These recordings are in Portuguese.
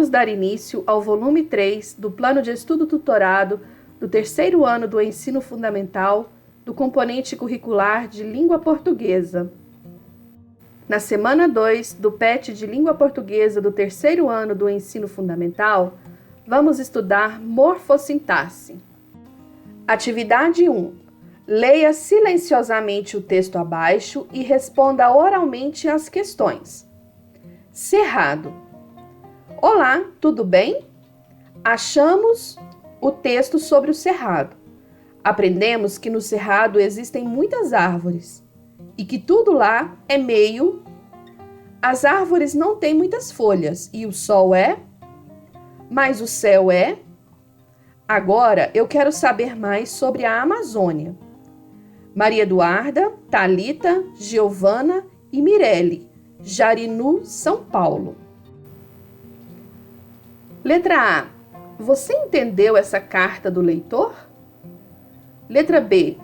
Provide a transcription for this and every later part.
Vamos dar início ao volume 3 do Plano de Estudo Tutorado do terceiro ano do Ensino Fundamental do componente curricular de Língua Portuguesa. Na semana 2 do PET de Língua Portuguesa do terceiro ano do Ensino Fundamental, vamos estudar morfossintaxe. Atividade 1. Leia silenciosamente o texto abaixo e responda oralmente às questões. Cerrado. Olá, tudo bem? Achamos o texto sobre o cerrado. Aprendemos que no cerrado existem muitas árvores e que tudo lá é meio. As árvores não têm muitas folhas e o sol é, mas o céu é. Agora eu quero saber mais sobre a Amazônia. Maria Eduarda, Thalita, Giovana e Mirelle, Jarinu, São Paulo. Letra A. Você entendeu essa carta do leitor? Letra B.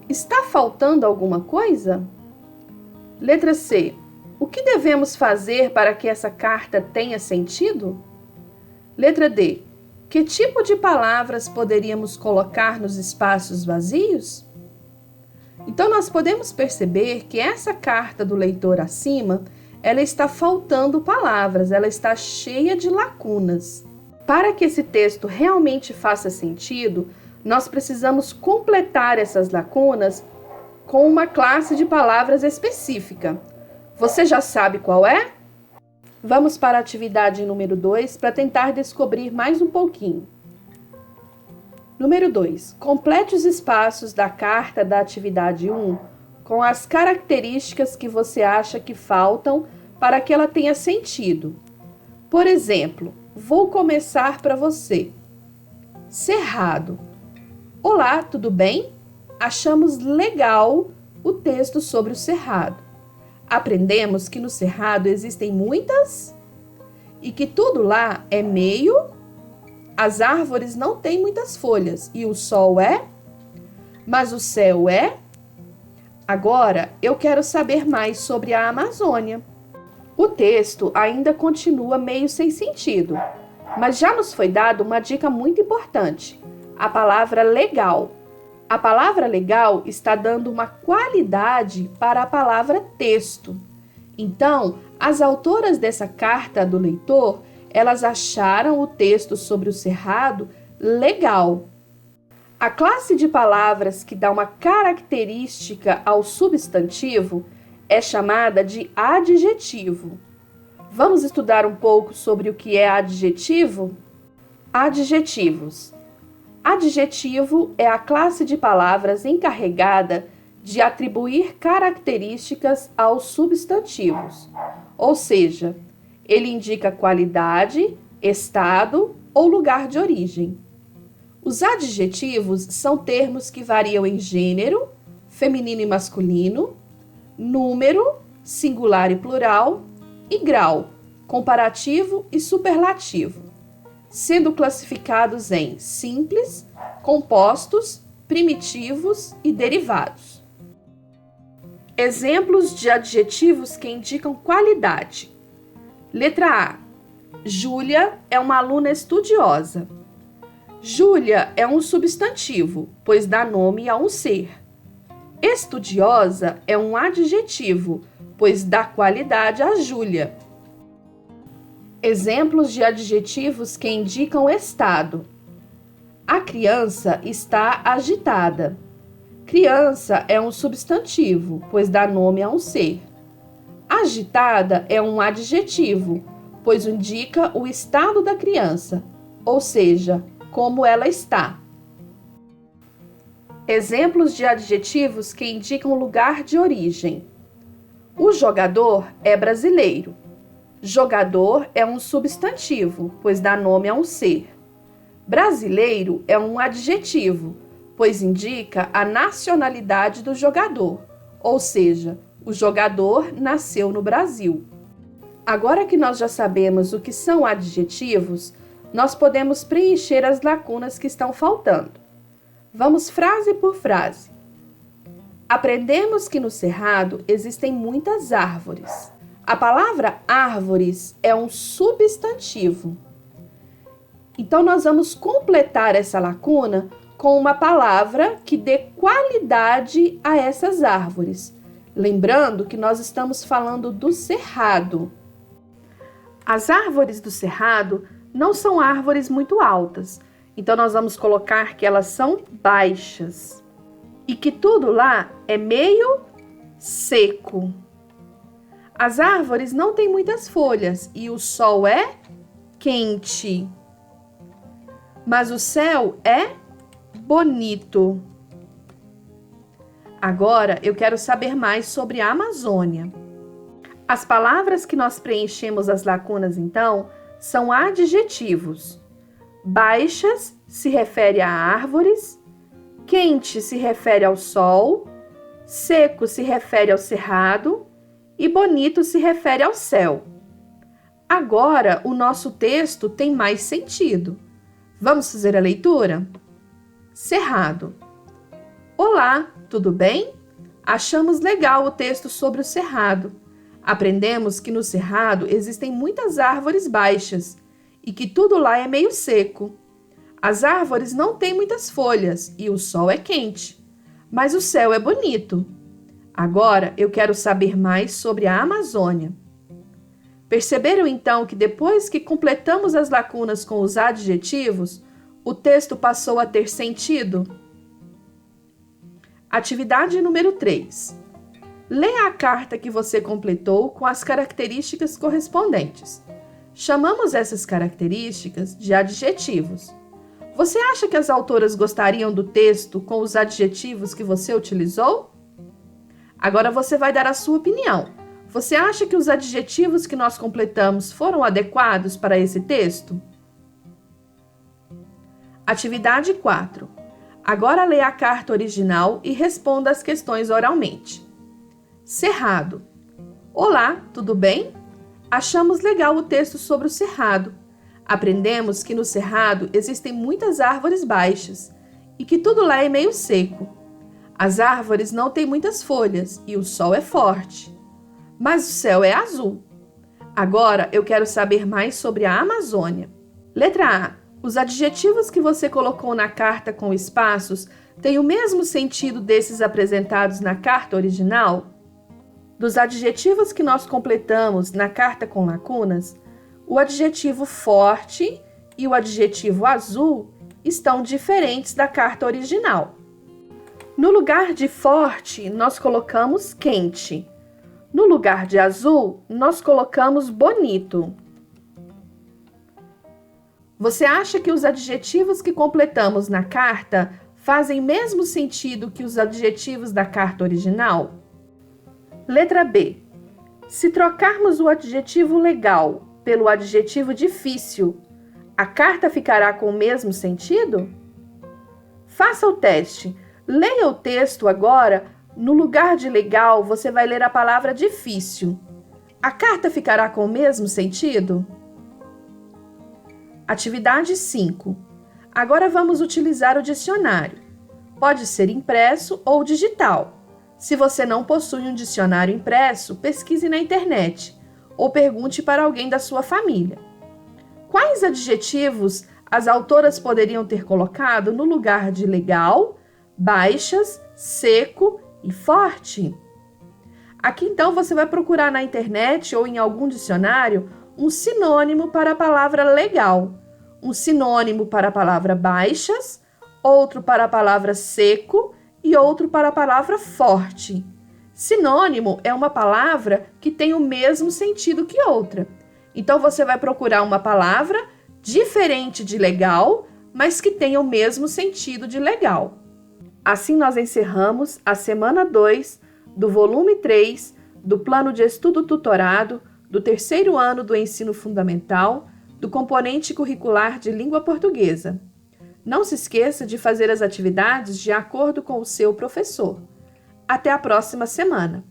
Está faltando alguma coisa? Letra C. O que devemos fazer para que essa carta tenha sentido? Letra D. Que tipo de palavras poderíamos colocar nos espaços vazios? Então, nós podemos perceber que essa carta do leitor acima, ela está faltando palavras, ela está cheia de lacunas. Para que esse texto realmente faça sentido, nós precisamos completar essas lacunas com uma classe de palavras específica. Você já sabe qual é? Vamos para a atividade número 2 para tentar descobrir mais um pouquinho. Número 2. Complete os espaços da carta da atividade 1 com as características que você acha que faltam para que ela tenha sentido. Por exemplo, vou começar para você. Cerrado. Olá, tudo bem? Achamos legal o texto sobre o cerrado. Aprendemos que no cerrado existem muitas e que tudo lá é meio. As árvores não têm muitas folhas e o sol é, mas o céu é. Agora eu quero saber mais sobre a Amazônia. O texto ainda continua meio sem sentido, mas já nos foi dado uma dica muito importante, a palavra legal. A palavra legal está dando uma qualidade para a palavra texto. Então, as autoras dessa carta do leitor, elas acharam o texto sobre o cerrado legal. A classe de palavras que dá uma característica ao substantivo é chamada de adjetivo. Vamos estudar um pouco sobre o que é adjetivo? Adjetivos. Adjetivo é a classe de palavras encarregada de atribuir características aos substantivos, ou seja, ele indica qualidade, estado ou lugar de origem. Os adjetivos são termos que variam em gênero, feminino e masculino, número, singular e plural, e grau, comparativo e superlativo, sendo classificados em simples, compostos, primitivos e derivados. Exemplos de adjetivos que indicam qualidade. Letra A. Júlia é uma aluna estudiosa. Júlia é um substantivo, pois dá nome a um ser. Estudiosa é um adjetivo, pois dá qualidade a Júlia. Exemplos de adjetivos que indicam estado. A criança está agitada. Criança é um substantivo, pois dá nome a um ser. Agitada é um adjetivo, pois indica o estado da criança, ou seja, como ela está. Exemplos de adjetivos que indicam lugar de origem. O jogador é brasileiro. Jogador é um substantivo, pois dá nome a um ser. Brasileiro é um adjetivo, pois indica a nacionalidade do jogador, ou seja, o jogador nasceu no Brasil. Agora que nós já sabemos o que são adjetivos, nós podemos preencher as lacunas que estão faltando. Vamos frase por frase. Aprendemos que no cerrado existem muitas árvores. A palavra árvores é um substantivo. Então, nós vamos completar essa lacuna com uma palavra que dê qualidade a essas árvores. Lembrando que nós estamos falando do cerrado. As árvores do cerrado não são árvores muito altas, então nós vamos colocar que elas são baixas e que tudo lá é meio seco. As árvores não têm muitas folhas e o sol é quente, mas o céu é bonito. Agora eu quero saber mais sobre a Amazônia. As palavras que nós preenchemos as lacunas, então, são adjetivos. Baixas se refere a árvores, quente se refere ao sol, seco se refere ao cerrado e bonito se refere ao céu. Agora o nosso texto tem mais sentido. Vamos fazer a leitura? Cerrado. Olá, tudo bem? Achamos legal o texto sobre o cerrado. Aprendemos que no cerrado existem muitas árvores baixas e que tudo lá é meio seco. As árvores não têm muitas folhas e o sol é quente, mas o céu é bonito. Agora eu quero saber mais sobre a Amazônia. Perceberam então que depois que completamos as lacunas com os adjetivos, o texto passou a ter sentido? Atividade número 3. Leia a carta que você completou com as características correspondentes. Chamamos essas características de adjetivos. Você acha que as autoras gostariam do texto com os adjetivos que você utilizou? Agora você vai dar a sua opinião. Você acha que os adjetivos que nós completamos foram adequados para esse texto? Atividade 4. Agora leia a carta original e responda as questões oralmente. Cerrado. Olá, tudo bem? Achamos legal o texto sobre o cerrado. Aprendemos que no cerrado existem muitas árvores baixas e que tudo lá é meio seco. As árvores não têm muitas folhas e o sol é forte, mas o céu é azul. Agora eu quero saber mais sobre a Amazônia. Letra A. Os adjetivos que você colocou na carta com espaços têm o mesmo sentido desses apresentados na carta original? Dos adjetivos que nós completamos na carta com lacunas, o adjetivo forte e o adjetivo azul estão diferentes da carta original. No lugar de forte, nós colocamos quente. No lugar de azul, nós colocamos bonito. Você acha que os adjetivos que completamos na carta fazem o mesmo sentido que os adjetivos da carta original? Letra B. Se trocarmos o adjetivo legal pelo adjetivo difícil, a carta ficará com o mesmo sentido? Faça o teste. Leia o texto agora. No lugar de legal, você vai ler a palavra difícil. A carta ficará com o mesmo sentido? Atividade 5. Agora vamos utilizar o dicionário. Pode ser impresso ou digital. Se você não possui um dicionário impresso, pesquise na internet ou pergunte para alguém da sua família. Quais adjetivos as autoras poderiam ter colocado no lugar de legal, baixas, seco e forte? Aqui então você vai procurar na internet ou em algum dicionário um sinônimo para a palavra legal, um sinônimo para a palavra baixas, outro para a palavra seco e outro para a palavra forte. Sinônimo é uma palavra que tem o mesmo sentido que outra. Então você vai procurar uma palavra diferente de legal, mas que tenha o mesmo sentido de legal. Assim nós encerramos a semana 2 do volume 3 do Plano de Estudo Tutorado do 3º ano do Ensino Fundamental do componente curricular de Língua Portuguesa. Não se esqueça de fazer as atividades de acordo com o seu professor. Até a próxima semana!